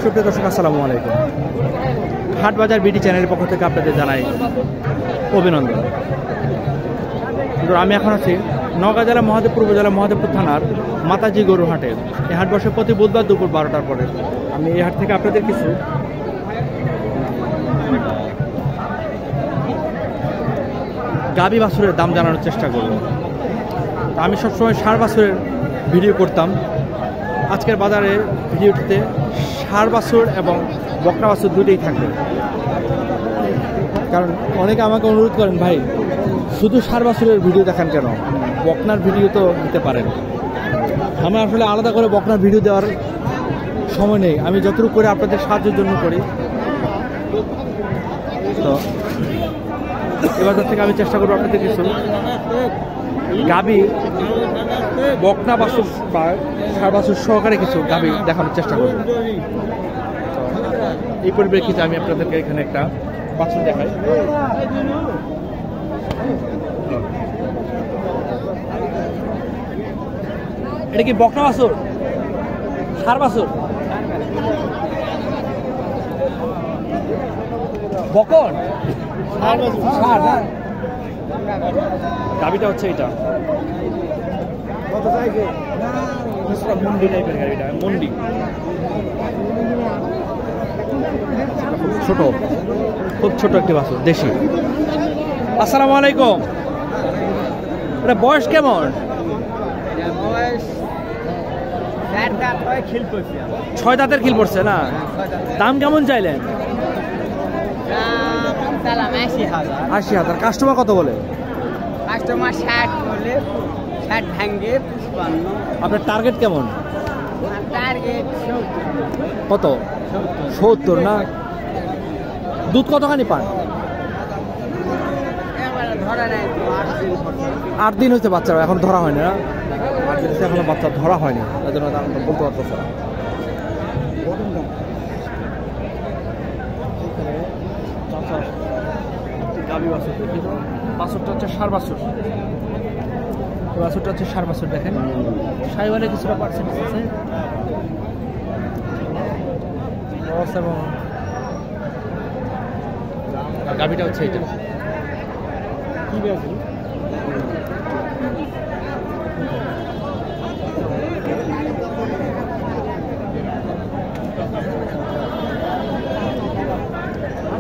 সুপ্রিয় দর্শক আসসালামু আলাইকুম। হাটবাজার বিডি চ্যানেলের পক্ষ থেকে আপনাদের জানাই অভিনন্দন। আমি এখন আছি নওগাঁ জেলা মহাদেবপুর উপজেলা মহাদেবপুর থানার মাতাজি গরু হাটে। এই হাট বসে প্রতি বুধবার দুপুর 12টার পরে। আমি এই হাট থেকে আপনাদের কিছু গাভী বাছুরের দাম জানানোর চেষ্টা করব। আমি সবসময় ষাঁড় বাছুরের ভিডিও করতাম। আজকের বাজারে ভিডিওটিতে ষাঁড় বাছুর এবং বকনা বাছুর দুটোই থাকবে, কারণ অনেকে আমাকে অনুরোধ করেন, ভাই শুধু ষাঁড় বাছুরের ভিডিও দেখান কেন, বকনার ভিডিও তো দিতে পারেন। আমি আসলে আলাদা করে বকনার ভিডিও দেওয়ার সময় নেই, আমি যতটুকু করে আপনাদের সাহায্যের জন্য করি। তো এবার থেকে আমি চেষ্টা করবো আপনাদের কিছু গাভী বকনা বাছুর বা ষাঁড় বাছুর সহকারে কিছু গাভী দেখানোর চেষ্টা করব। এই পরিপ্রেক্ষিতে আমি আপনাদেরকে এখানে একটা বাছুর দেখাই। এটা কি বকনা বাছুর, ষাঁড় বাছুর, বকন গাভীটা হচ্ছে এটা মন্ডি টাইপের গাড়িটা, মন্ডি ছোট, খুব ছোট একটি বাছুর দেশি। আসসালামু আলাইকুম। এটা বয়স কেমন? ছয় দাঁতের খিল পড়ছে না? দাম কেমন চাইলেন? ৮০,০০০। কাস্টমার কত বলে? কাস্টমার ৬০ বলে, ৬০ ভাঙ্গে ৫৫। আপনার টার্গেট কেমন? টার্গেট কত? ৭০ না? দুধ কতখানি পান? ৮ দিন হচ্ছে বাচ্চারা, এখন ধরা হয়নি না? ৮ দিন এখনো বাচ্চা ধরা হয়নি, তাই জন্য বলতে পারতেছে না। বাছুরটা হচ্ছে ষাঁড় বাছুর, বাছুরটা হচ্ছে ষাঁড় বাছুর। দেখেন সাইওয়ালে কিছুটা পার্সেন্টেজ আছে, এবং গাভীটা হচ্ছে এইটা।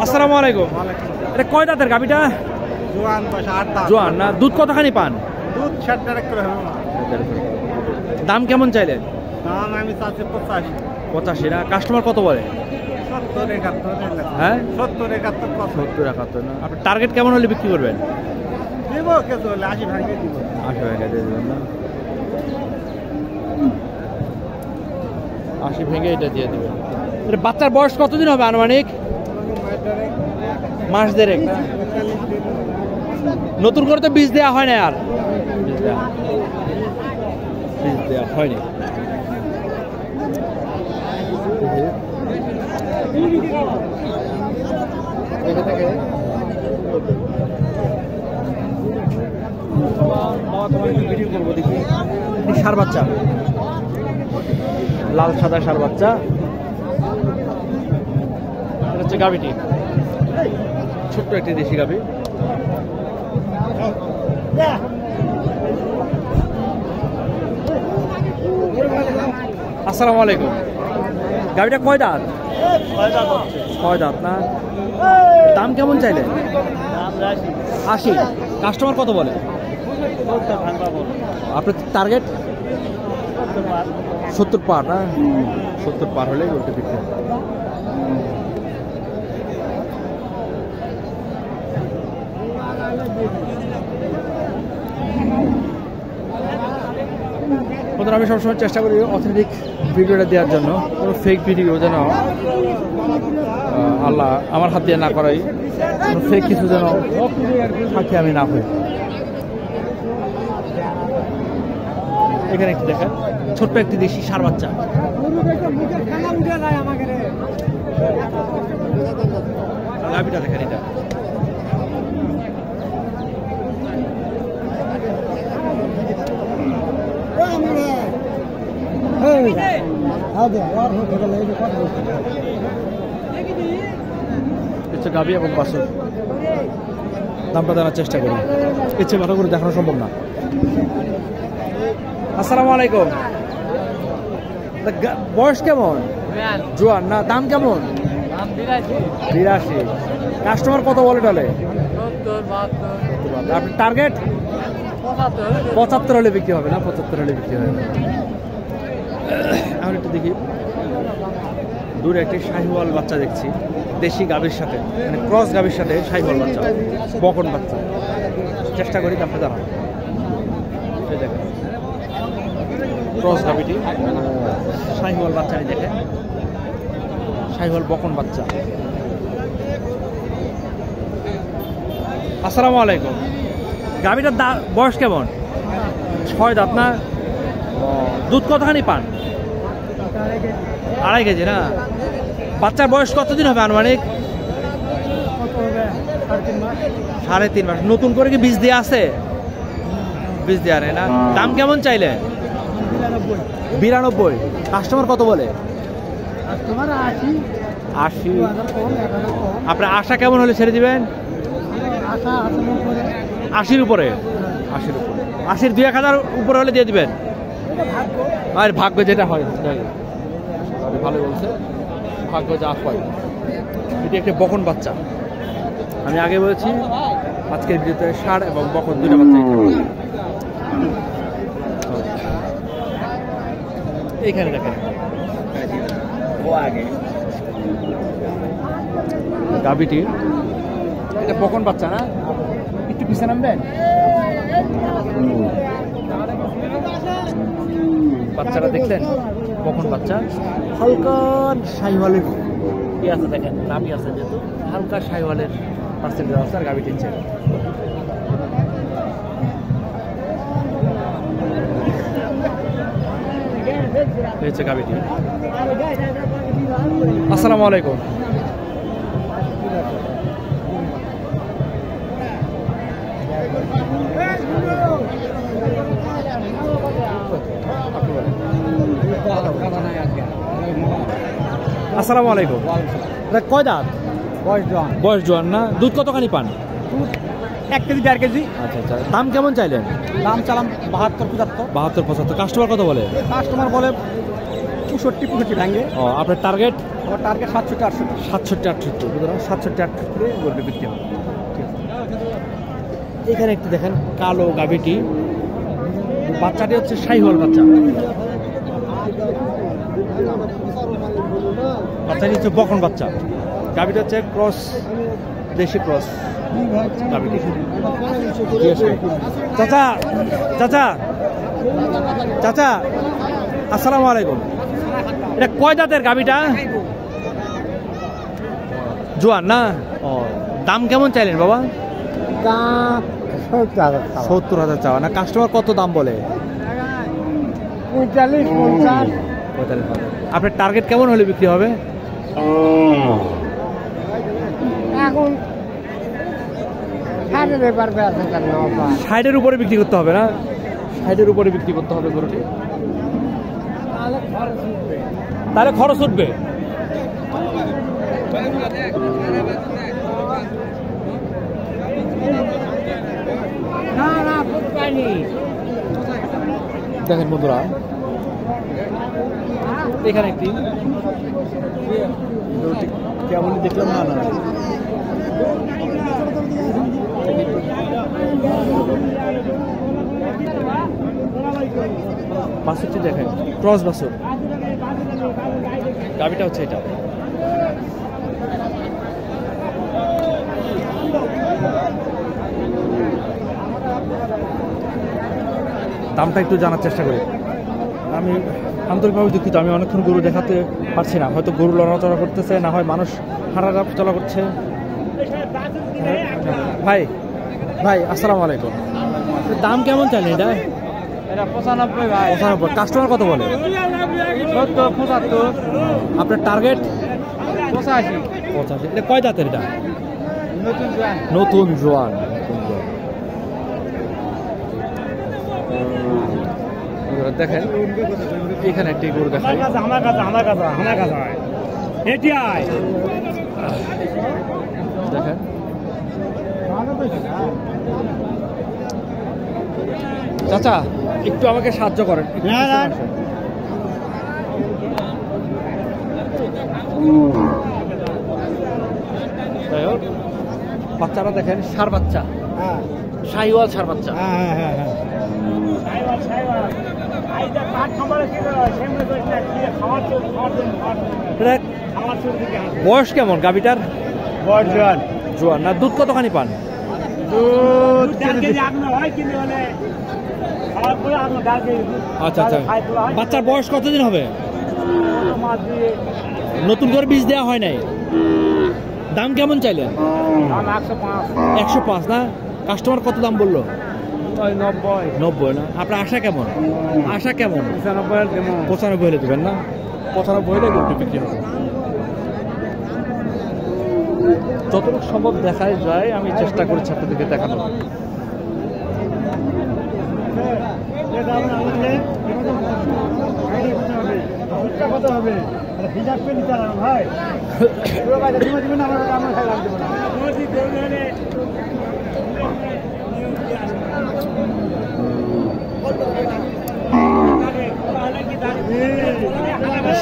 আসসালামু আলাইকুম। এটা কয় দাঁতের গাভীটা? জোয়ান না? দুধ কতখানি পান? দুধ ৬০ করে হবে। দাম কেমন চাইলেন? দাম আমি চাচ্ছি ৮৫। ৮৫ না? কাস্টমার কত বলে? ৭০, ৭১। হ্যাঁ ৭০, ৭১, ৭০, ৭১ না? আপনার টার্গেট কেমন হলে বিক্রি করবেন? দিব কিছু হলে ৮০ ভাঙে দিব। ৮০ ভেঙে দিয়ে দেবেন না? ৮০ ভেঙে এটা দিয়ে দেবেন। এটা বাচ্চার বয়স কতদিন হবে আনুমানিক? মাস দেড়েক না? নতুন করে তো বীজ দেওয়া হয় না, আর বীজ দেওয়া হয়নি। ভিডিও করবো দেখি। ষাঁড় বাচ্চা, লাল সাদা ষাঁড় বাচ্চা। এটা হচ্ছে গাভীটি, ছোট্ট একটি দেশি গাভী। আসসালামু আলাইকুম। গাভীটা কয় দাঁত? ৬ দাঁত না? দাম কেমন চাইলেন? ৮০। কাস্টমার কত বলে? আপনার টার্গেট ৭০ পার না? ৭০ পার হলে বলতে বিক্রি। আমি সবসময় চেষ্টা করি অথেন্টিক ভিডিওটা দেওয়ার জন্য, কোনো ফেক ভিডিও যেন আল্লাহ আমার হাত দিয়ে না করাই, কোনো ফেক কিছু যেন সাথে আমি না হই। এখানে একটু দেখেন, ছোট্ট একটি দেশি ষাঁড় বাচ্চা। গাভীটা দেখেন, এটা হচ্ছে গাভী এবং বাছুর দামটা জানার চেষ্টা করি, ইচ্ছে ভালো করে দেখানো সম্ভব না। আসসালামু আলাইকুম। বয়স কেমন? জোয়ান না? দাম কেমন? 82। কাস্টমার কত বলে টলে? আপনার টার্গেট 75 হলে বিক্রি হবে না? 75 হলে বিক্রি হবে না। এখন একটু দেখি, দূরে একটি শাহিওয়াল বাচ্চা দেখছি, দেশি গাভীর সাথে, মানে ক্রস গাভীর সাথে শাহিওয়াল বাচ্চা, বকন বাচ্চা। চেষ্টা করি দামটা জানাবো। দেখেন ক্রস গাভীটি, শাহিওয়াল বাচ্চাটি দেখেন, শাহিওয়াল বকন বাচ্চা। আসসালামু আলাইকুম। গাভীটার বয়স কেমন? 6 দাঁত না? দুধ কতখানি পান? 2.5 কেজি না? বাচ্চার বয়স কতদিন হবে আনুমানিক? 3.5 মাস। নতুন করে কি বীজ দেওয়া আছে? বীজ দেওয়া নেই না? দাম কেমন চাইলে? 92। কাস্টমার কত বলে? 80। আপনার আশা কেমন হলে ছেড়ে দিবেন? 80-র উপরে। 80-র 2-1000 উপরে হলে দিয়ে দিবেন। আর ভাগ্য যেটা হয়, ভালো বলছে, ভাগ্য যা হয়। এটি একটা বকন বাচ্চা। আমি আগে বলেছি আজকের ভিডিওতে ষাঁড় এবং বকন দুটো বাচ্চা। এইখানে দেখেন গাভীটি, এটা বকন বাচ্চা না? একটু পিছিয়ে নামবেন। বাচ্চাটা দেখলেন, বকন বাচ্চা, হালকা শাহিওয়ালের কি আছে দেখেন, নাভি আছে যেহেতু, হালকা শাহিওয়ালের পার্সেন্টেজ আছে। আর গাভী টিনছে হয়েছে গাভীটি। আসসালামু আলাইকুম। আসসালামু আলাইকুম। কয় দাঁত? বয়স জোয়ান না? দুধ কতখানি পান? 1 কেজি 1.5 কেজি। আচ্ছা আচ্ছা। দাম কেমন চাইলেন? দাম চালাম 72-75। 72-75। কাস্টমার কত বলে? কাস্টমার বলে 65-65 ভাঙে। ও, আপনার টার্গেট? আমার টার্গেট 67-68। 67-68। সুতরাং 67-68 বলবে বিক্রি হবে। এখানে একটু দেখেন কালো গাভীটি, বাচ্চাটি হচ্ছে শাহিওয়াল বাচ্চা। বাচ্চাটি হচ্ছে বকন বাচ্চা। গাভীটা হচ্ছে ক্রস, দেশি ক্রস গাভীটি। চাচা চাচা চাচা আসসালামু আলাইকুম। এটা কয় দাঁতের গাভীটা? জোয়ান না? ও, দাম কেমন চাইলেন বাবা? 70,000 চাওয়া না? কাস্টমার কত দাম বলে? 45-50। আপনার টার্গেট কেমন হলে বিক্রি হবে? এখন 60-এর উপরে বিক্রি করতে হবে না? 60-এর উপরে বিক্রি করতে হবে গরুটি, তাহলে খরচ উঠবে। দেখেন বন্ধুরা, এখানে একটি কেমন দেখলাম না, বাছুরটি দেখেন, ক্রস বাছুর। গাভীটা হচ্ছে এটা। দামটা একটু জানার চেষ্টা করি। আমি আন্তরিকভাবে দুঃখিত, আমি অনেকক্ষণ গরু দেখাতে পারছি না। হয়তো গরু লড়াচড়া করতেছে, না হয় মানুষ হাঁটা চলা করছে। ভাই ভাই আসসালামু আলাইকুম। দাম কেমন চাইলেন এটা? এটা 95 ভাই। 95। কাস্টমার কত বলে? 70-75। আপনার টার্গেট? 85। 85। এটা কয় দাঁতের? এটা নতুন জোয়ান। নতুন জোয়ান। দেখেন এখানে একটি গরু দেখাই। দেখেন চাচা একটু আমাকে সাহায্য করেন একটু পিছনে আসেন। যাই হোক, বাচ্চারা দেখেন ষাঁড় বাচ্চা, শাহিওয়াল ষাঁড় বাচ্চা। এটা বয়স কেমন গাভিটার? জোয়ান না? দুধ কতখানি পান? আচ্ছা আচ্ছা, বাচ্চার বয়স কতদিন হবে? নতুন করে বীজ দেওয়া হয় নাই। দাম কেমন চাইলেন? 105 না? কাস্টমার কত দাম বললো? 90 না? আপনার আশা কেমন? আশা কেমন? 95 হলে দেবেন না? 95 হলে গরুটি বিক্রি হবে। যতটুকু সম্ভব দেখাই যায় আমি চেষ্টা করছি আপনাদেরকে দেখানোর।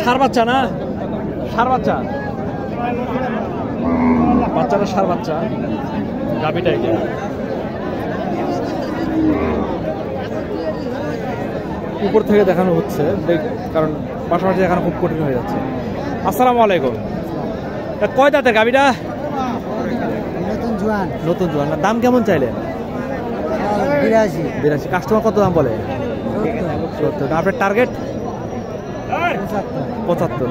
ষাঁড় বাচ্চা না? ষাঁড় বাচ্চা, বাচ্চাটা ষাঁড় বাচ্চা, গাভিটাই। উপর থেকে দেখানো হচ্ছে কারণ পাশাপাশি দেখানো খুব কঠিন হয়ে যাচ্ছে। আসসালামু আলাইকুম, কয় দাঁতের গাভিটা? নতুন জোয়ান না? দাম কেমন চাইলেন? 82। কাস্টমার কত দাম বলে? 70। আপনার টার্গেট? 75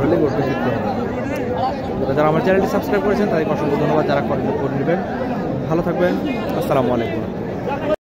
হলে গরুটা বিক্রি হবে। যারা আমার চ্যানেলটি সাবস্ক্রাইব করেছেন তাদেরকে অসংখ্য ধন্যবাদ, যারা করে নেবেন। ভালো থাকবেন, আসসালামু আলাইকুম।